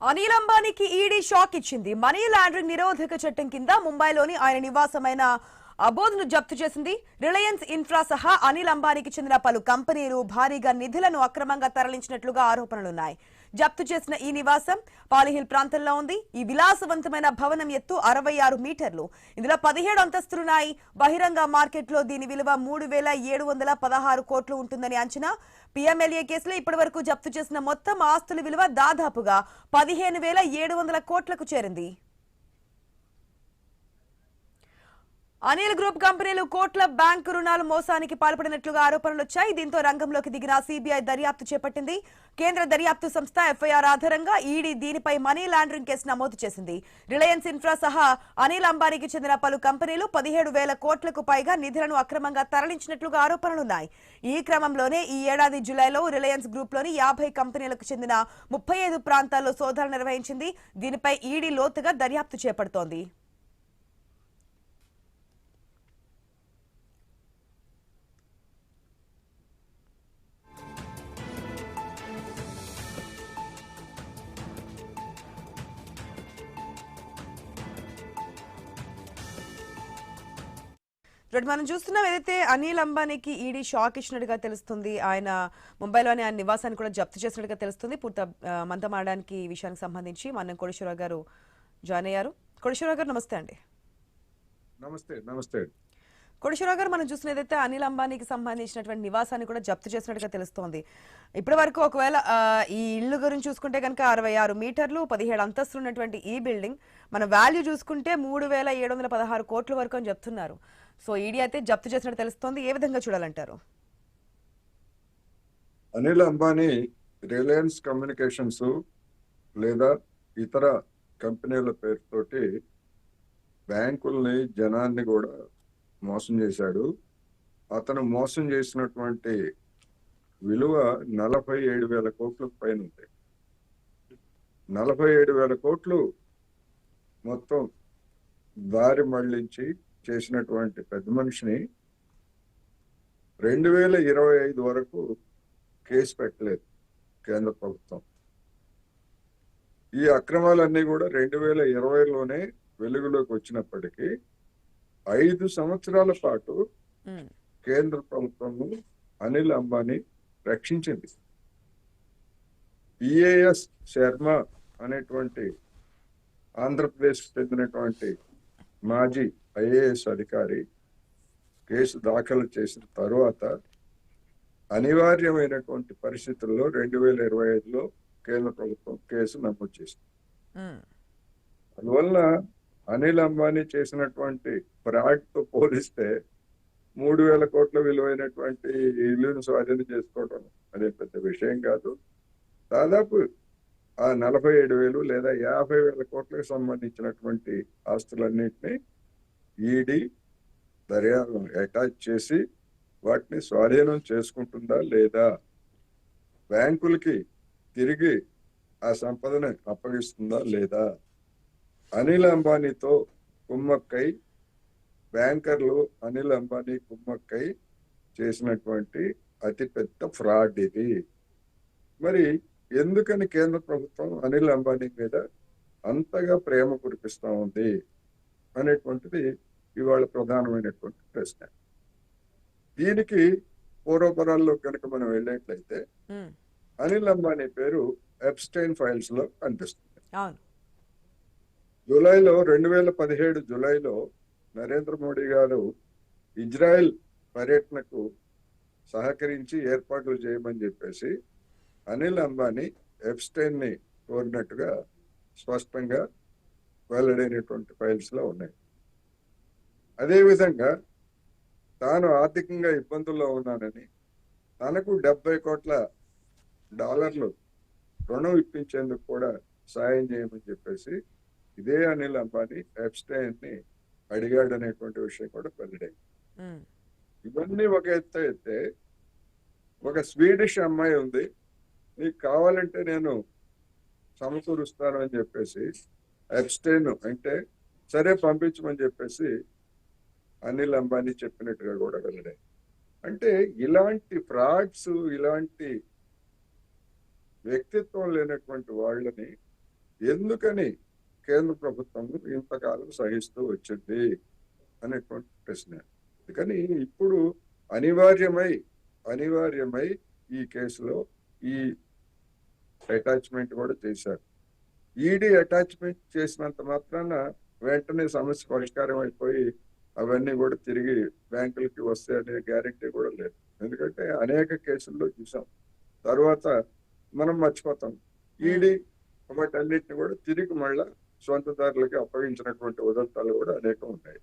Anil అంబానీకి ED shock ఇచ్చింది. Money laundering నిరోధక చట్టం కింద ముంబైలోని ఆయన నివాసమైన అబోధ్ను జప్తు చేసింది. రిలయన్స్ ఇన్ఫ్రా సహా అనిల్ అంబానీకి చెందిన పలు కంపెనీలు భారీగా నిధులను అక్రమంగా తరలించినట్లుగా ఆరోపణలున్నాయి. జప్తు చేసిన ఈ నివాసం పాలిహిల్ ప్రాంతంలో ఉంది. ఈ విలాసవంతమైన భవనం ఎత్తు 66 మీటర్లు. ఇందులో 17 అంతస్తులున్నాయి. బహిరంగ మార్కెట్లో దీని విలువ 3,716 కోట్లు ఉంటుందని అంచనా. పీఎంఎల్ఏ కేసులో ఇప్పటి వరకు జప్తు చేసిన మొత్తం ఆస్తుల విలువ దాదాపుగా 15,700 కోట్లకు చేరింది. అనిల్ గ్రూప్ కంపెనీలు కోట్ల బ్యాంకు రుణాలు మోసానికి పాల్పడినట్లుగా ఆరోపణలు వచ్చాయి. దీంతో రంగంలోకి దిగిన సిబిఐ దర్యాప్తు చేపట్టింది. కేంద్ర దర్యాప్తు సంస్థ ఎఫ్ఐఆర్ ఆధారంగా ఈడీ దీనిపై మనీ లాండరింగ్ కేసు నమోదు చేసింది. రిలయన్స్ ఇన్ఫ్రా సహా అనిల్ అంబానీకి చెందిన పలు కంపెనీలు 17,000 కోట్లకు పైగా నిధులను అక్రమంగా తరలించినట్లుగా ఆరోపణలున్నాయి. ఈ క్రమంలోనే ఈ ఏడాది జులైలో రిలయన్స్ గ్రూప్లోని 50 కంపెనీలకు చెందిన 35 ప్రాంతాల్లో సోదాలు నిర్వహించింది. దీనిపై ఈడీ లోతుగా దర్యాప్తు చేపడుతోంది. మనం చూస్తున్నాం ఏదైతే అనిల్ అంబానీకి ఈడీ షాక్ ఇచ్చినట్టుగా తెలుస్తుంది. ఆయన ముంబైలోని ఆయన నివాసాన్ని కూడా జప్తు చేసినట్టుగా తెలుస్తుంది. పూర్తి మనతో మాట్లాడడానికి ఈ విషయానికి సంబంధించి మన కోటేశ్వరరావు గారు జాయిన్ అయ్యారు. కోటేశ్వరరావు గారు నమస్తే అండి. నమస్తే కోటేశ్వరరావు గారు, మనం చూసిన ఏదైతే అనిల్ అంబానీకి సంబంధించినటువంటి నివాసాన్ని కూడా జప్తు చేసినట్టుగా తెలుస్తోంది. ఇప్పటి వరకు ఒకవేళ ఈ ఇల్లు గురించి చూసుకుంటే కనుక 66 మీటర్లు 17 అంతస్తులు ఉన్నటువంటి ఈ బిల్డింగ్ మన వాల్యూ చూసుకుంటే 3,716 కోట్ల వరకు అని చెప్తున్నారు. సో ఈడీ అయితే జప్తు చేసినట్టు తెలుస్తోంది. ఏ విధంగా చూడాలంటారు? అనిల్ అంబానీ రిలయన్స్ కమ్యూనికేషన్స్ లేదా ఇతర కంపెనీల పేరుతోటి బ్యాంకుల్ని జనాన్ని కూడా మోసం చేశాడు. అతను మోసం చేసినటువంటి విలువ 47,000 కోట్లకు పైన ఉంది. 47,000 కోట్లు మొత్తం దారి మళ్లించి చేసినటువంటి పెద్ద మనిషిని 2025 వరకు కేసు పెట్టలేదు కేంద్ర ప్రభుత్వం. ఈ అక్రమాలన్నీ కూడా 2020లోనే వెలుగులోకి వచ్చినప్పటికీ 5 సంవత్సరాల పాటు కేంద్ర ప్రభుత్వం అనిల్ అంబానీ రక్షించింది. ఈఏఎస్ శర్మ అనేటువంటి ఆంధ్రప్రదేశ్ చెందినటువంటి మాజీ ఐఏఎస్ అధికారి కేసు దాఖలు చేసిన తరువాత అనివార్యమైనటువంటి పరిస్థితుల్లో 2025లో కేంద్ర ప్రభుత్వం కేసు నమోదు చేసింది. అందువల్ల అనిల్ అంబానీ చేసినటువంటి ఫ్రాడ్ తో పోలిస్తే 3,000 కోట్ల విలువైనటువంటి ఇల్లును స్వాధీనం చేసుకోవడం అదే పెద్ద విషయం కాదు. దాదాపు ఆ 47,000 లేదా 50,000 కోట్లకు సంబంధించినటువంటి ఆస్తులన్నింటినీ ఈడీ దర్యాప్తు అటాచ్ చేసి వాటిని స్వాధీనం చేసుకుంటుందా లేదా, బ్యాంకులకి తిరిగి ఆ సంపదను అప్పగిస్తుందా లేదా, అనిల్ అంబానీతో కుమ్మక్కై బ్యాంకర్లు అనిల్ అంబానీ కుమ్మక్కై చేసినటువంటి అతిపెద్ద ఫ్రాడ్ ఇది. మరి ఎందుకని కేంద్ర ప్రభుత్వం అనిల్ అంబానీ మీద అంతగా ప్రేమ కురిపిస్తా ఉంది అనేటువంటిది ఇవాళ ప్రధానమైనటువంటి ప్రశ్న. దీనికి పూర్వపరాల్లో కనుక మనం వెళ్ళినట్లయితే అనిల్ అంబానీ పేరు ఎప్స్టైన్ ఫైల్స్ లో కనిపిస్తుంది. జూలైలో 2017 జూలైలో నరేంద్ర మోడీ గారు ఇజ్రాయెల్ పర్యటనకు సహకరించి ఏర్పాట్లు చేయమని చెప్పేసి అనిల్ అంబానీ ఎప్స్టైన్ ని కోరినట్టుగా స్పష్టంగా వెల్లడైనటువంటి ఫైల్స్ లో ఉన్నాయి. అదేవిధంగా తాను ఆర్థికంగా ఇబ్బందుల్లో ఉన్నానని తనకు 70 కోట్ల డాలర్లు రుణం ఇప్పించేందుకు కూడా సాయం చేయమని చెప్పేసి ఇదే అనిల్ అంబానీ ఎప్స్టైన్ ని అడిగాడు అనేటువంటి విషయం కూడా వెల్లడైంది. ఇవన్నీ ఒక ఎత్తు అయితే ఒక స్వీడిష్ అమ్మాయి ఉంది, నీకు కావాలంటే నేను సమకూరుస్తాను అని చెప్పేసి ఎప్స్టైన్ అంటే సరే పంపించమని చెప్పేసి అనిల్ అంబానీ చెప్పినట్టుగా కూడా వెల్లడైంది. అంటే ఇలాంటి ఫ్రాడ్స్, ఇలాంటి వ్యక్తిత్వం లేనటువంటి వాళ్ళని ఎందుకని కేంద్ర ప్రభుత్వం ఇంతకాలం సహిస్తూ వచ్చింది అనేటువంటి ప్రశ్న. అందుకని ఇప్పుడు అనివార్యమై అనివార్యమై ఈ కేసులో ఈ అటాచ్మెంట్ కూడా చేశారు. ఈడీ అటాచ్మెంట్ చేసినంత మాత్రాన వెంటనే సమస్య పరిష్కారం అయిపోయి అవన్నీ కూడా తిరిగి బ్యాంకులకి వస్తాయనే గ్యారెంటీ కూడా లేదు. ఎందుకంటే అనేక కేసుల్లో చూసాం. తర్వాత మనం మర్చిపోతాం. ఈడీ వాటన్నిటిని కూడా తిరిగి మళ్ళా సొంతదారులకి అప్పగించినటువంటి ఉదంతాలు కూడా అనేకం ఉన్నాయి.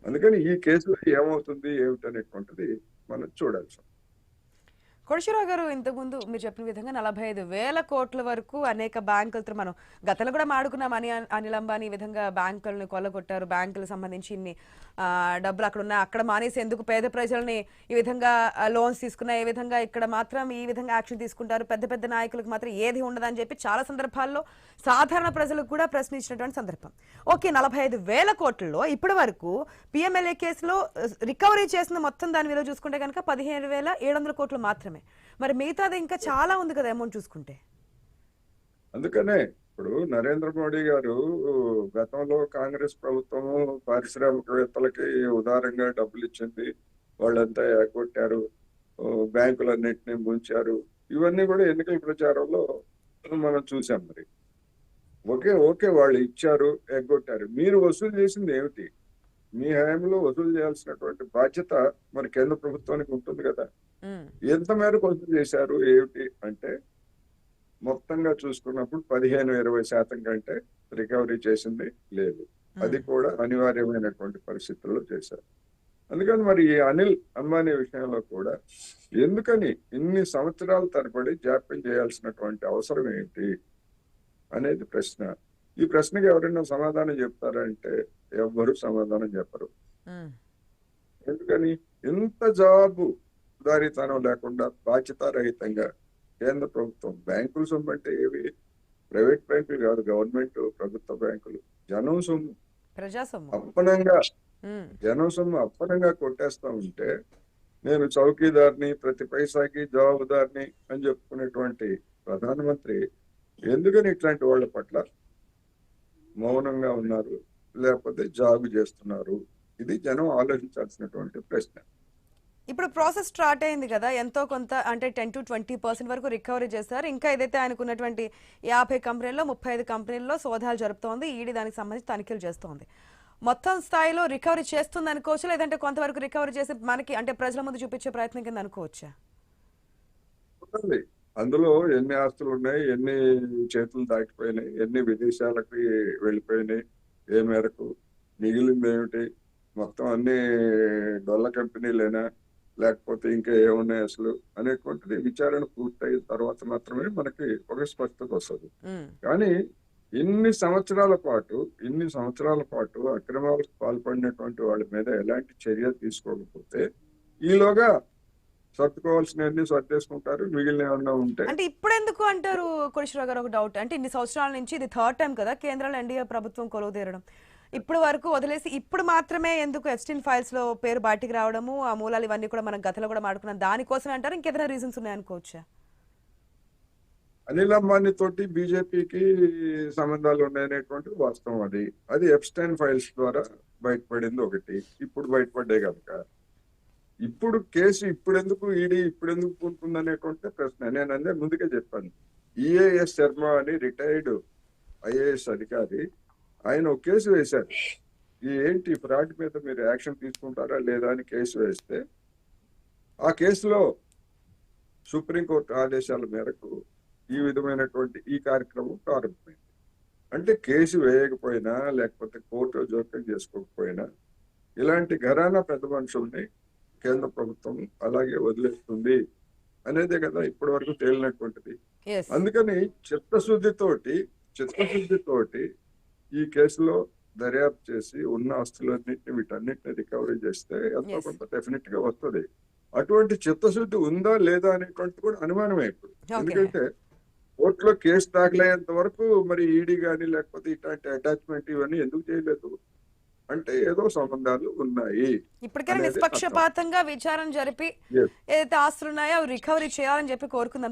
అందుకని ఈ కేసులో ఏమవుతుంది ఏమిటనేటువంటిది మనం చూడాల్సి ఉంది. కోటేశ్వరరావు గారు, ఇంతకుముందు మీరు చెప్పిన విధంగా 45,000 కోట్ల వరకు అనేక బ్యాంకులతో మనం గతంలో కూడా మాడుకున్నాం. అనిల్ అంబానీ ఈ విధంగా బ్యాంకులను కొల్లగొట్టారు, బ్యాంకులకు సంబంధించి ఇన్ని డబ్బులు అక్కడ ఉన్నాయి, అక్కడ మానేసి ఎందుకు పేద ప్రజల్ని ఈ విధంగా లోన్స్ తీసుకున్నా, ఏ విధంగా ఇక్కడ మాత్రం ఈ విధంగా యాక్షన్ తీసుకుంటారు, పెద్ద పెద్ద నాయకులకు మాత్రం ఏది ఉండదని చెప్పి చాలా సందర్భాల్లో సాధారణ ప్రజలకు కూడా ప్రశ్నించినటువంటి సందర్భం. ఓకే, 45,000 కోట్లలో ఇప్పటి వరకు పిఎంఎల్ఏ కేసులో రికవరీ చేసిన మొత్తం దాని విలువ చూసుకుంటే కనుక 15,700 కోట్లు మాత్రమే. మరి మిగతాది ఇంకా చాలా ఉంది కదా అమౌంట్ చూసుకుంటే. అందుకనే ఇప్పుడు నరేంద్ర మోడీ గారు గతంలో కాంగ్రెస్ ప్రభుత్వము పారిశ్రామికవేత్తలకి ఉదారంగా డబ్బులు ఇచ్చింది, వాళ్ళంతా ఎగ్గొట్టారు, బ్యాంకులన్నింటినీ ముంచారు, ఇవన్నీ కూడా ఎన్నికల ప్రచారంలో మనం చూసాం. మరి ఓకే వాళ్ళు ఇచ్చారు, ఎగ్గొట్టారు, మీరు వసూలు చేసింది ఏమిటి? మీ హయాంలో వసూలు చేయాల్సినటువంటి బాధ్యత మరి కేంద్ర ప్రభుత్వానికి ఉంటుంది కదా. ఎంత మేరకు వసూలు చేశారు ఏమిటి అంటే మొత్తంగా చూసుకున్నప్పుడు 15-20% కంటే రికవరీ చేసింది లేదు. అది కూడా అనివార్యమైనటువంటి పరిస్థితుల్లో చేశారు. అందుకని మరి ఈ అనిల్ అంబానీ విషయంలో కూడా ఎందుకని ఇన్ని సంవత్సరాల తరబడి జాప్యం చేయాల్సినటువంటి అవసరం ఏంటి అనేది ప్రశ్న. ఈ ప్రశ్నకి ఎవరైనా సమాధానం చెప్తారంటే ఎవ్వరు సమాధానం చెప్పరు. ఎందుకని ఇంత జవాబుదారీతనం లేకుండా బాధ్యతారహితంగా కేంద్ర ప్రభుత్వం బ్యాంకుల సొమ్ము అంటే ఏవి? ప్రైవేట్ బ్యాంకులు కాదు, గవర్నమెంట్ ప్రభుత్వ బ్యాంకులు. జనం సొమ్ము అప్పనంగా జనం సొమ్ము అప్పనంగా కొట్టేస్తా ఉంటే నేను చౌకీదార్ని, ప్రతి పైసాకి జవాబుదారిని అని చెప్పుకునేటువంటి ప్రధానమంత్రి ఎందుకని ఇట్లాంటి వాళ్ళ పట్ల మౌనంగా ఉన్నారు, లేకపోతే జాగు చేస్తున్నారు? ఇది జనం ఆలోచించాల్సినటువంటి ప్రశ్న. ఇప్పుడు ప్రాసెస్ స్టార్ట్ అయింది కదా, ఎంతో కొంత అంటే 10-20% వరకు రికవరీ చేస్తారు. ఇంకా ఏదైతే ఆయనకున్నటువంటి 50 కంపెనీల్లో 35 కంపెనీల్లో సోదాలు జరుపుతోంది, ఈడీ దానికి సంబంధించి తనిఖీలు చేస్తోంది. మొత్తం స్థాయిలో రికవరీ చేస్తుంది అనుకోవచ్చు, లేదంటే కొంతవరకు రికవరీ చేసి మనకి అంటే ప్రజల ముందు చూపించే ప్రయత్నం కింద అనుకోవచ్చా? అందులో ఎన్ని ఆస్తులు ఉన్నాయి, ఎన్ని చేతులు దాటిపోయినాయి, ఎన్ని విదేశాలకి వెళ్ళిపోయినాయి, ఏ మేరకు మిగిలింది ఏమిటి, మొత్తం అన్ని డొల్ల కంపెనీలేనా, లేకపోతే ఇంకా ఏమున్నాయి అసలు అనేటువంటిది విచారణ పూర్తయిన తర్వాత మాత్రమే మనకి ఒక స్పష్టత వస్తుంది. కానీ ఇన్ని సంవత్సరాల పాటు అక్రమాలకు పాల్పడినటువంటి వాళ్ళ మీద ఎలాంటి చర్య తీసుకోకపోతే ఈలోగా సర్దుకోవాల్సినవన్నీ సర్దేసుకుంటారు, మిగిలిన ఏమన్నా ఉంటే. అంటే ఇప్పుడు ఎందుకు అంటారు కోటేశ్వరరావు గారు? ఒక డౌట్, అంటే ఇన్ని సంవత్సరాల నుంచి ఇది 3rd టైం కదా కేంద్రంలో ఎన్డీఏ ప్రభుత్వం కొలువు తీరడం, ఇప్పుడు వరకు వదిలేసి ఇప్పుడు మాత్రమే ఎందుకు ఎస్టీన్ ఫైల్స్ లో పేరు బయటికి రావడము, ఆ మూలాలు ఇవన్నీ కూడా మనం గతంలో కూడా మాట్లాడుకున్నాం, దానికోసమే అంటారు? ఇంకేదైనా రీజన్స్ ఉన్నాయనుకోవచ్చా? అనిల్ అంబానీ తోటి బీజేపీకి సంబంధాలు ఉన్నాయనేటువంటి వాస్తవం. అది ఎప్స్టైన్ ఫైల్స్ ద్వారా బయటపడింది ఒకటి, ఇప్పుడు బయటపడ్డాయి కనుక ఇప్పుడు కేసు ఇప్పుడెందుకు ఈడీ ఇప్పుడెందుకు పూనుకుంది అనేటువంటి ప్రశ్న. నేను అదే ముందుకే చెప్పాను. ఈఏఎస్ శర్మ అని రిటైర్డ్ ఐఏఎస్ అధికారి, ఆయన ఒక కేసు వేశారు. ఏంటి ఫ్రాడ్ మీద మీరు యాక్షన్ తీసుకుంటారా లేదా అని కేసు వేస్తే ఆ కేసులో సుప్రీంకోర్టు ఆదేశాల మేరకు ఈ విధమైనటువంటి ఈ కార్యక్రమం ప్రారంభమైంది. అంటే కేసు వేయకపోయినా లేకపోతే కోర్టు జోక్యం చేసుకోకపోయినా ఇలాంటి ఘరానా పెద్ద మనుషుల్ని కేంద్ర ప్రభుత్వం అలాగే వదిలేస్తుంది అనేదే కదా ఇప్పటి వరకు తేలినటువంటిది. అందుకని చిత్తశుద్ధితోటి ఈ కేసులో దర్యాప్తు చేసి ఉన్న ఆస్తులన్నింటినీ వీటన్నిటిని రికవరీ చేస్తే ఎంతో కొంత డెఫినెట్ గా వస్తుంది. అటువంటి చిత్తశుద్ధి ఉందా లేదా అనేటువంటిది కూడా అనుమానమే ఇప్పుడు. ఎందుకంటే కోర్టులో కేసు దాఖలయ్యేంత వరకు మరి ఈడీ కానీ లేకపోతే ఇట్లాంటి అటాచ్మెంట్ ఇవన్నీ ఎందుకు చేయలేదు అంటే ఏదో సంబంధాలు ఉన్నాయి. ఇప్పటికైనా నిష్పక్షపాతంగా విచారణ జరిపి ఏదైతే ఆస్తులు ఉన్నాయో అవి రికవరీ చేయాలని చెప్పి కోరుకుందాం.